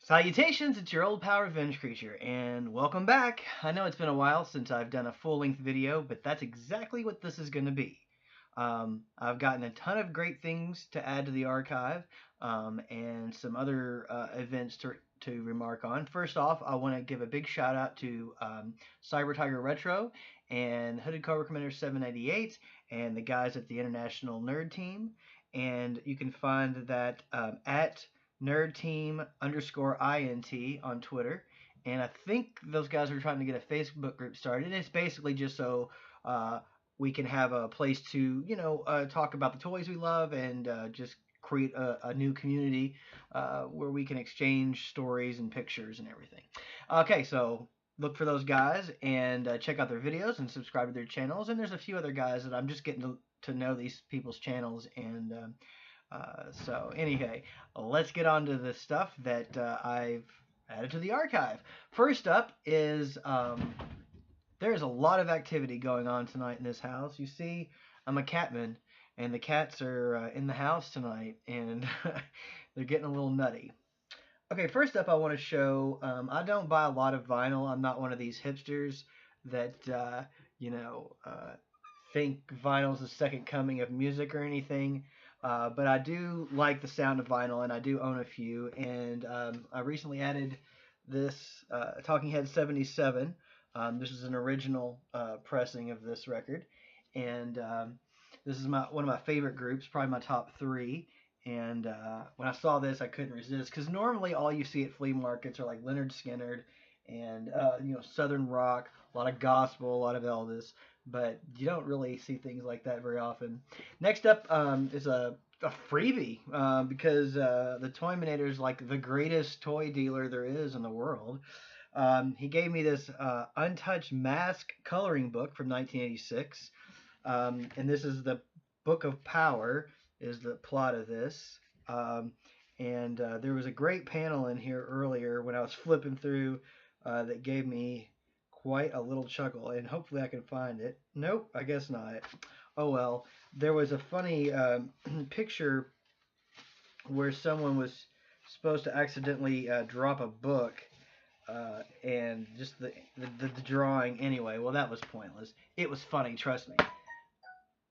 Salutations, it's your old Power Revenge Creature, and welcome back. I know it's been a while since I've done a full-length video, but that's exactly what this is going to be. I've gotten a ton of great things to add to the archive, and some other events to remark on. First off, I want to give a big shout out to Cyber Tiger Retro and Hooded Cobra Commander 798 and the guys at the International Nerd Team. And you can find that at nerdteam_int on Twitter. And I think those guys are trying to get a Facebook group started. And it's basically just so we can have a place to, talk about the toys we love and just create a new community where we can exchange stories and pictures and everything. Okay, so look for those guys and check out their videos and subscribe to their channels. And there's a few other guys that I'm just getting to know these people's channels and so anyway, let's get on to the stuff that I've added to the archive. First up is there's a lot of activity going on tonight in this house. You see, I'm a catman, and the cats are in the house tonight, and they're getting a little nutty. Okay, first up, I want to show. I don't buy a lot of vinyl. I'm not one of these hipsters that think vinyl's the second coming of music or anything. But I do like the sound of vinyl, and I do own a few. And I recently added this Talking Head 77. This is an original pressing of this record, and this is one of my favorite groups, probably my top three. And when I saw this, I couldn't resist because normally all you see at flea markets are like Leonard Skinner and Southern rock, a lot of gospel, a lot of Elvis, but you don't really see things like that very often. Next up is a freebie because the Toyminator is like the greatest toy dealer there is in the world. He gave me this untouched mask coloring book from 1986, and this is the Book of Power is the plot of this. And there was a great panel in here earlier when I was flipping through that gave me quite a little chuckle, and hopefully I can find it. Nope, I guess not. Oh well. There was a funny picture where someone was supposed to accidentally drop a book, and just the drawing anyway. Well, that was pointless. It was funny, trust me.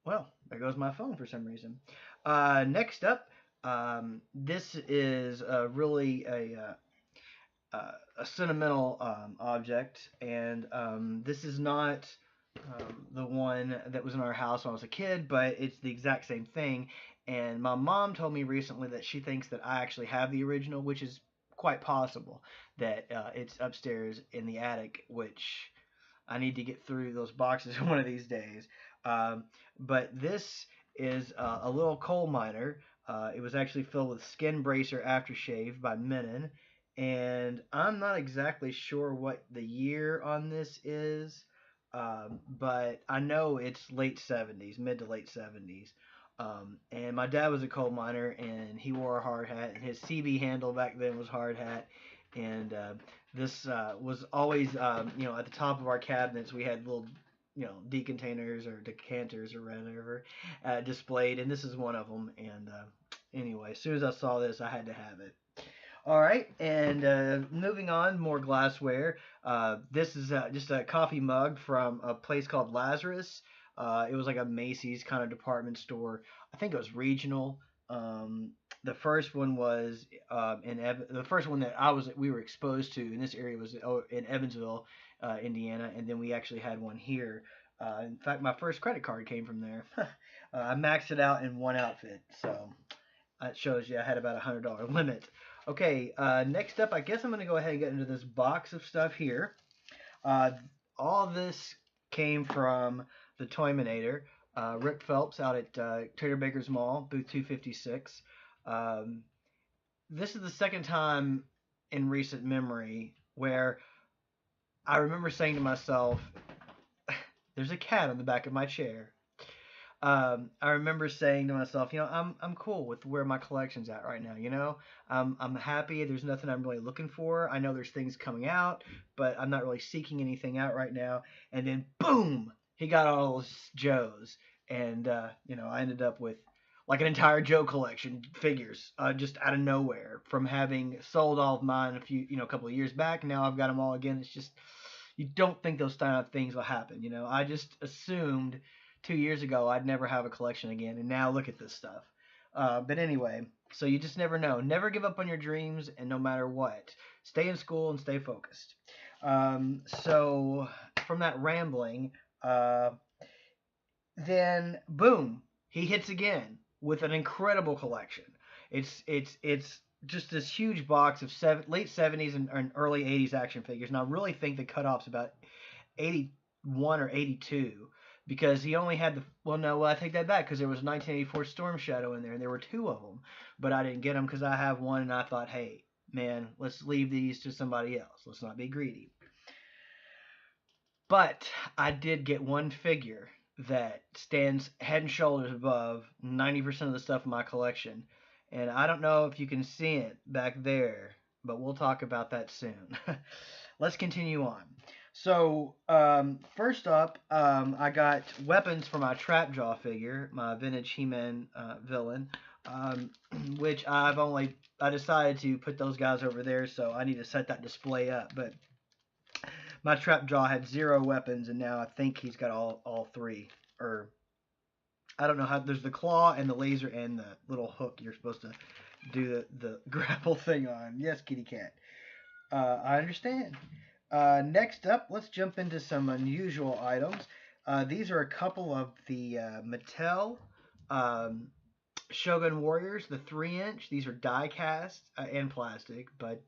Well, there goes my phone for some reason. Next up, this is really a sentimental object, and this is not the one that was in our house when I was a kid, but it's the exact same thing. And my mom told me recently that she thinks that I actually have the original, which is quite possible that it's upstairs in the attic, which I need to get through those boxes one of these days. Um, but this is a little coal miner. It was actually filled with Skin Bracer Aftershave by Menon. And I'm not exactly sure what the year on this is, but I know it's late 70s, mid to late 70s. And my dad was a coal miner, and he wore a hard hat, and his CB handle back then was hard hat. And this was always, at the top of our cabinets, we had little, decontainers or decanters or whatever displayed, and this is one of them. And anyway, as soon as I saw this, I had to have it. All right, and moving on, more glassware. This is just a coffee mug from a place called Lazarus. It was like a Macy's kind of department store. I think it was regional. The first one was the first one that we were exposed to in this area was in Evansville, Indiana, and then we actually had one here. In fact, my first credit card came from there. I maxed it out in one outfit, so that shows you I had about $100 limit. Okay, next up, I guess I'm going to go ahead and get into this box of stuff here. Uh, all this came from the Toyminator. Rick Phelps out at Trader Baker's Mall, booth 256. Um, this is the second time in recent memory where I remember saying to myself, there's a cat on the back of my chair. I remember saying to myself, I'm cool with where my collection's at right now. I'm happy. There's nothing I'm really looking for. I know there's things coming out, but I'm not really seeking anything out right now. And then boom, he got all those Joes, and I ended up with like an entire Joe collection figures, just out of nowhere from having sold all of mine a couple of years back. Now I've got them all again. It's just you don't think those kind of things will happen. I just assumed 2 years ago I'd never have a collection again, and now look at this stuff. But anyway, so you just never know. Never give up on your dreams, and no matter what, stay in school and stay focused. So from that rambling, uh, then boom, he hits again with an incredible collection. It's just this huge box of late 70s and early 80s action figures, and I really think the cutoff's about 81 or 82 because he only had I take that back because there was a 1984 Storm Shadow in there, and there were two of them, but I didn't get them because I have one, and I thought, hey, man, let's leave these to somebody else. Let's not be greedy. But I did get one figure that stands head and shoulders above 90% of the stuff in my collection. And I don't know if you can see it back there, but we'll talk about that soon. Let's continue on. So, first up, I got weapons for my Trapjaw figure, my vintage He-Man villain, um, which I decided to put those guys over there, so I need to set that display up. But my Trapjaw had 0 weapons, and now I think he's got all three. Or I don't know how. There's the claw and the laser and the little hook you're supposed to do the grapple thing on. Yes, kitty cat. I understand. Next up, let's jump into some unusual items. These are a couple of the Mattel um, Shogun Warriors, the 3-inch. These are die cast and plastic, but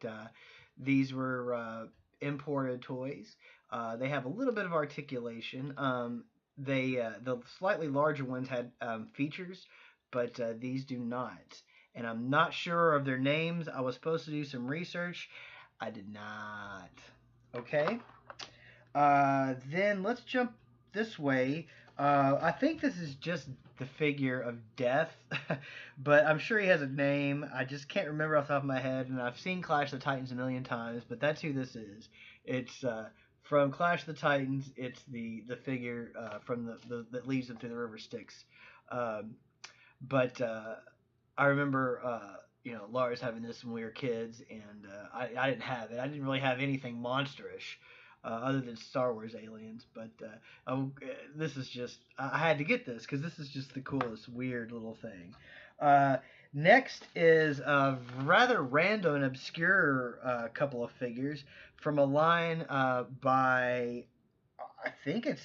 these were imported toys. They have a little bit of articulation. The slightly larger ones had features, but these do not. And I'm not sure of their names. I was supposed to do some research. I did not. Okay. Then let's jump this way. I think this is just the figure of Death, but I'm sure he has a name. I just can't remember off the top of my head, and I've seen Clash of the Titans a million times, but that's who this is. It's from Clash of the Titans. It's the figure from that leads them through the river Styx. Um, but I remember Lars having this when we were kids, and I didn't have it. I didn't really have anything monsterish other than Star Wars aliens. But this is just I had to get this because this is just the coolest weird little thing. Uh, Next is a rather random and obscure couple of figures from a line by I think it's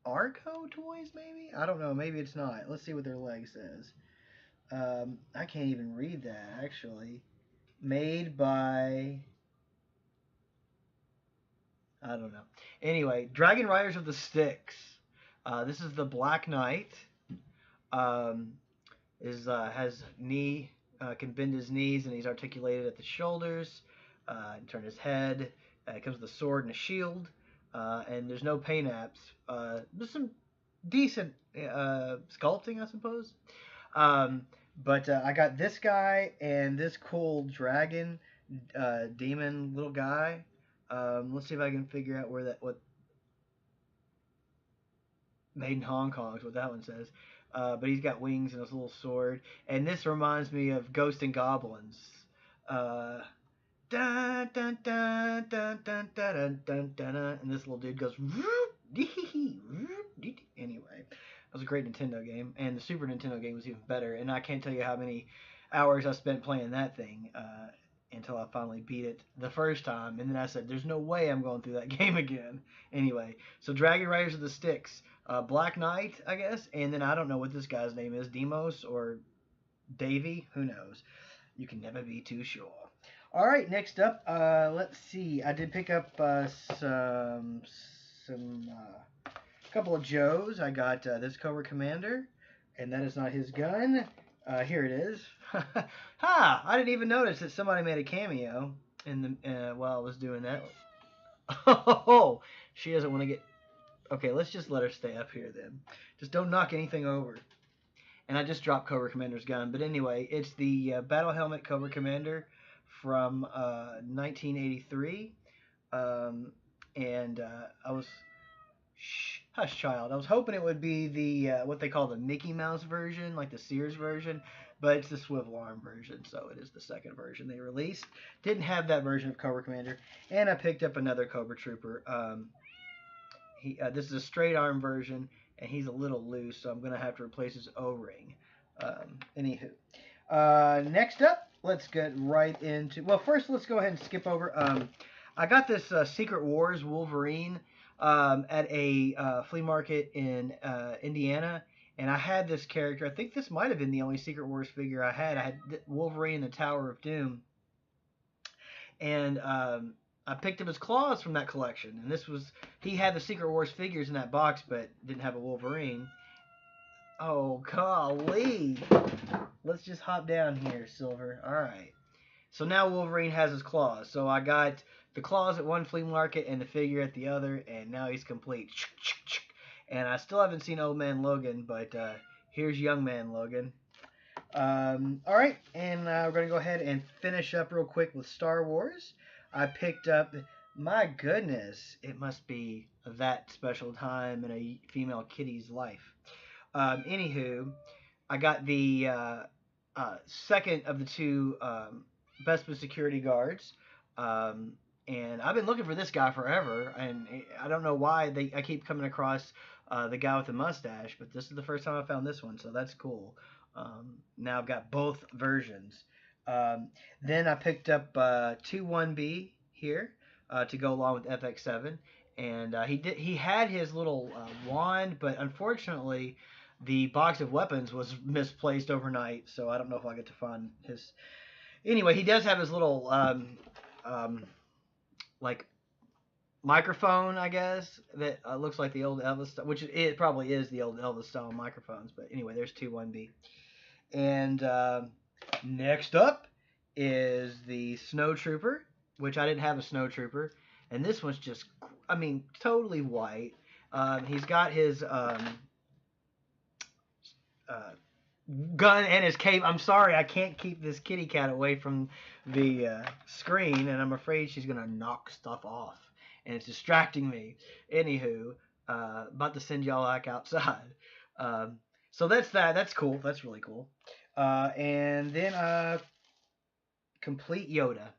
Arco Toys, maybe? I don't know. Maybe it's not. Let's see what their leg says. I can't even read that, actually. Made by. I don't know. Anyway, Dragon Riders of the Styx. This is the Black Knight. Um, has knee can bend his knees and he's articulated at the shoulders. Turn his head. It comes with a sword and a shield. And there's no paint apps. There's some decent sculpting, I suppose. Um, but I got this guy and this cool dragon demon little guy. Let's see if I can figure out what made in Hong Kong is what that one says. But he's got wings and his little sword. And this reminds me of Ghost and Goblins. Uh, dun, dun, dun, dun, dun, dun, dun, dun, dun, and this little dude goes. Anyway, that was a great Nintendo game, and the Super Nintendo game was even better. And I can't tell you how many hours I spent playing that thing until I finally beat it the first time. And then I said, "There's no way I'm going through that game again." Anyway, so Dragon Riders of the Styx, Black Knight, I guess, and then I don't know what this guy's name is, Demos or Davy, who knows? You can never be too sure. All right, next up, let's see. I did pick up some couple of Joes. I got this Cobra Commander, and that is not his gun. Here it is. Ha! I didn't even notice that somebody made a cameo in the while I was doing that. Oh, she doesn't want to get. Okay, let's just let her stay up here then. Just don't knock anything over. And I just dropped Cobra Commander's gun. But anyway, it's the Battle Helmet Cobra Commander from 1983. And I was. Shh. Hush Child. I was hoping it would be the what they call the Mickey Mouse version, like the Sears version, but it's the swivel arm version, so it is the second version they released. Didn't have that version of Cobra Commander, and I picked up another Cobra Trooper. This is a straight arm version, and he's a little loose, so I'm gonna have to replace his O-ring. Anywho, next up, let's get right into. Well, first let's go ahead and skip over. I got this Secret Wars Wolverine at a flea market in Indiana, and I had this character. I think this might have been the only Secret Wars figure I had. I had Wolverine, the Tower of Doom, and I picked up his claws from that collection. And this was he had the Secret Wars figures in that box, but didn't have a Wolverine. Oh golly! Let's just hop down here, Silver. All right. So now Wolverine has his claws. So I got the claws at one flea market and the figure at the other, and now he's complete. And I still haven't seen Old Man Logan, but here's Young Man Logan. All right, and we're going to go ahead and finish up real quick with Star Wars. I picked up, my goodness, it must be that special time in a female kitty's life. Anywho, I got the second of the two Bespin security guards. And I've been looking for this guy forever, and I don't know why I keep coming across the guy with the mustache, but this is the first time I found this one, so that's cool. Now I've got both versions. Then I picked up 2-1B here to go along with FX7, and he had his little wand, but unfortunately the box of weapons was misplaced overnight, so I don't know if I'll get to find his. Anyway, he does have his little like microphone, I guess, that looks like the old Elvis style, which it probably is the old Elvis style microphones. But anyway, there's 2-1B. And next up is the Snow Trooper, which I didn't have a Snow Trooper. And this one's just, I mean, totally white. He's got his gun and his cape. I'm sorry, I can't keep this kitty cat away from the screen, and I'm afraid she's going to knock stuff off. And it's distracting me. Anywho, about to send y'all back outside. So that's that. That's cool. That's really cool. And then complete Yoda.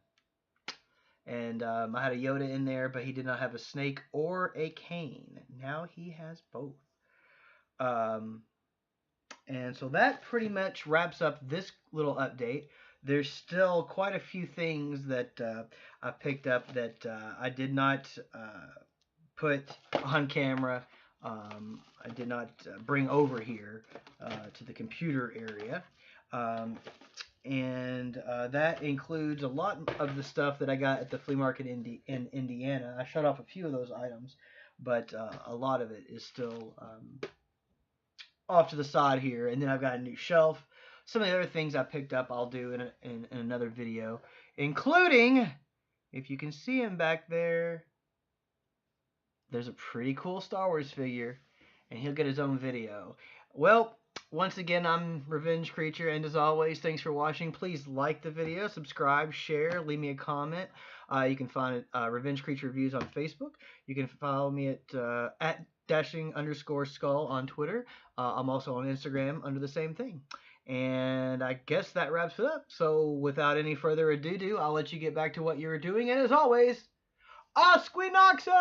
And I had a Yoda in there, but he did not have a snake or a cane. Now he has both. And so that pretty much wraps up this little update. There's still quite a few things that I picked up that I did not put on camera. I did not bring over here to the computer area. And that includes a lot of the stuff that I got at the flea market in Indiana. I shut off a few of those items, but a lot of it is still off to the side here. And then I've got a new shelf. Some of the other things I picked up I'll do in another video, including, if you can see him back there, there's a pretty cool Star Wars figure, and he'll get his own video. Well, once again, I'm Revenge Creature, and as always, thanks for watching. Please like the video, subscribe, share, leave me a comment. You can find Revenge Creature Reviews on Facebook. You can follow me at @dashing_skull on Twitter. I'm also on Instagram under the same thing. And I guess that wraps it up. So without any further ado, I'll let you get back to what you were doing. And as always, Osquinoxo!